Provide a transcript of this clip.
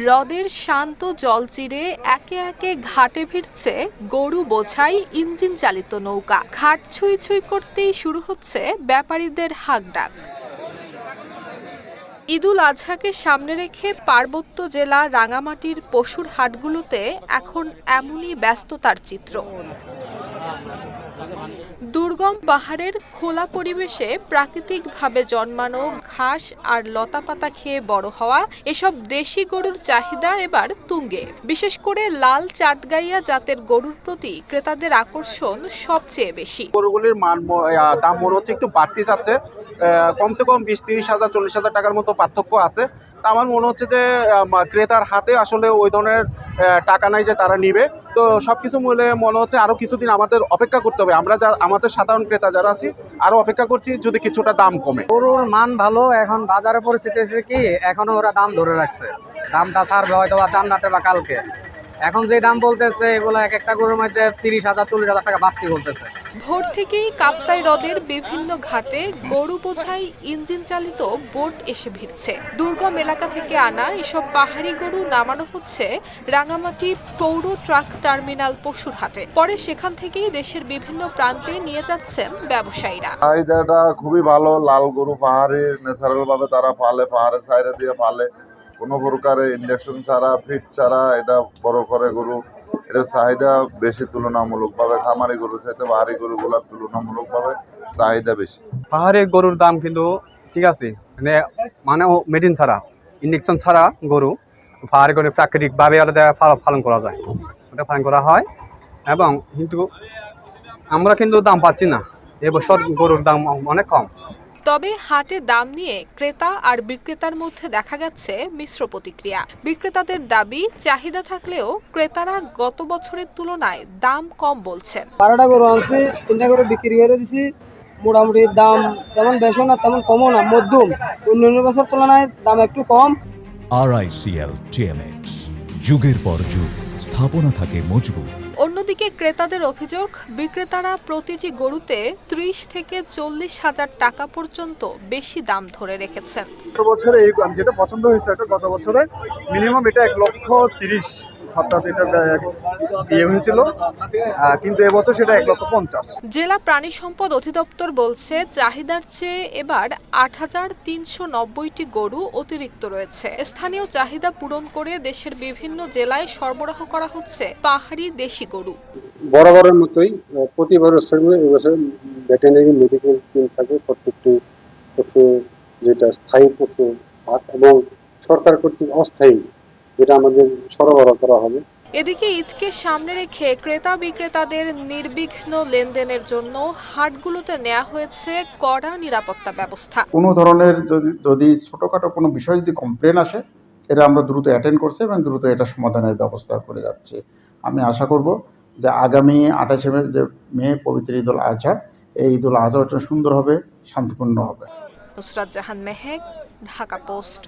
হ্রদের শান্ত জল চিরে একে একে ঘাটে ভিড়ছে গরু বোঝাই ইঞ্জিন চালিত নৌকা। ঘাট ছুঁই ছুঁই করতেই শুরু হচ্ছে ব্যাপারীদের হাঁকডাক। ঈদুল আজহাকে সামনে রেখে পার্বত্য জেলা রাঙামাটির পশুর হাটগুলোতে এখন এমনই ব্যস্ততার চিত্র। দুর্গম পাহাড়ের খোলা পরিবেশে প্রাকৃতিকভাবে জন্মানো ঘাস আর লতাপাতা খেয়ে বড় হওয়া এসব দেশি গরুর চাহিদা এবার তুঙ্গে। বিশেষ করে লাল চাটগাইয়া জাতের গরুর প্রতি ক্রেতাদের আকর্ষণ সবচেয়ে বেশি। গরুগুলির দাম মনে হচ্ছে একটু বাড়তে যাচ্ছে, কমসে কম 20-30,000 40,000 টাকার মতো পার্থক্য আছে। তা আমার মনে হচ্ছে যে ক্রেতার হাতে আসলে ওই ধরনের টাকা নাই যে তারা নিবে। তো সব কিছু মিলে মনে হচ্ছে আরও কিছুদিন আমাদের অপেক্ষা করতে হবে। আমরা আমাদের সাধারণ ক্রেতা যারা আছি আরও অপেক্ষা করছি যদি কিছুটা দাম কমে। গরুর মান ভালো, এখন বাজারের পরিস্থিতি এসে কি এখনো ওরা দাম ধরে রাখছে। দামটা ছাড়বে হয়তো বা চান্দাতে বা কালকে। এখন যে দাম বলতেছে এগুলো এক একটা গরুর মধ্যে 30,000 40,000 টাকা বাড়তি বলতেছে। ভোর থেকেই কাপ্তাই হ্রদের বিভিন্ন ঘাটে গরু বোঝাই ইঞ্জিন চালিত বোট এসে ভিড়ছে। দুর্গম এলাকা থেকে আনা এসব পাহাড়ি গরু নামানো হচ্ছে রাঙামাটি পৌর ট্রাক টার্মিনাল পশুর হাটে। পরে সেখান থেকেই দেশের বিভিন্ন প্রান্তে নিয়ে যাচ্ছেন ব্যবসায়ীরা। চাহিদাটা খুবই ভালো। লাল গরু পাহাড়ি ন্যাচারাল ভাবে তারা পালে, পাহাড়ের সাইডে দিয়ে পালে, কোনো প্রকারে ইঞ্জেকশন ছাড়া ফিট ছাড়া এটা বড় করে গরু। এটার চাহিদা বেশি তুলনামূলকভাবে খামারি গরু চাইতে পাহাড়ি গরুগুলোর তুলনামূলকভাবে চাহিদা বেশি। পাহাড়ের গরুর দাম কিন্তু ঠিক আছে, মানে মেডিসিন ছাড়া ইঞ্জেকশন ছাড়া গরু পাহাড়ি গরু প্রাকৃতিকভাবে আলাদা পালন করা যায়, ওটা পালন করা হয়। এবং কিন্তু আমরা কিন্তু দাম পাচ্ছি না, এবছর গরুর দাম অনেক কম। তবে হাটে দাম নিয়ে ক্রেতা আর বিক্রেতার মধ্যে দেখা গেছে মিশ্র প্রতিক্রিয়া। বিক্রেতাদের দাবি চাহিদা থাকলেও ক্রেতারা গত বছরের তুলনায় দাম কম বলছেন। 12টা গরু আনছি, 3টা গরু বিক্রি করে দিছি। মোটামুটি দাম তেমন বেশি না তেমন কমও না, মধ্যম। অন্যান্য বছর তুলনায় দাম একটু কম। RICL TMX, যুগের পর যুগ স্থাপনা থাকে মজবুত। অন্যদিকে ক্রেতাদের অভিযোগ, বিক্রেতারা প্রতিটি গরুতে 30 থেকে 40,000 টাকা পর্যন্ত বেশি দাম ধরে রেখেছেন। গত বছরে যেটা পছন্দ হয়েছে এটা গত বছরে মিনিমাম এটা 1,30,000 অর্থাৎ এটা দিয়ে হয়েছিল, কিন্তু এবছর সেটা 1,50,000। জেলা প্রাণী সম্পদ অধিদপ্তর বলছে চাহিদার চেয়ে এবার 8,390টি গরু অতিরিক্ত রয়েছে। স্থানীয় চাহিদা পূরণ করে দেশের বিভিন্ন জেলায় সরবরাহ করা হচ্ছে পাহাড়ি দেশি গরু। বরাবরের মতোই প্রতি বছর এবছর ভেটেরিনারি মেডিকেল টিম থাকে প্রত্যেকটি পশু, যেটা স্থায়ী পশু হাট এবং সরকার কর্তৃক অস্থায়ী, যেটা আমাদের সরবরাহ করা হবে। এদিকে ঈদকে সামনে রেখে ক্রেতা বিক্রেতাদের নির্বিঘ্ন লেনদেনের জন্য হাটগুলোতে নেওয়া হয়েছে কড়া নিরাপত্তা ব্যবস্থা। কোনো ধরনের যদি ছোটোখাটো কোনো বিষয় যদি কমপ্লেন আসে, এটা আমরা দ্রুত অ্যাটেন্ড করছি এবং দ্রুত এটা সমাধানের ব্যবস্থা করে যাচ্ছি। আমি আশা করব যে আগামী 28 যে মে পবিত্র ঈদুল আজহা, এই ঈদুল আজহাটা সুন্দর হবে, শান্তিপূর্ণ হবে। নুসরাত জাহান মেহেক, ঢাকা পোস্ট।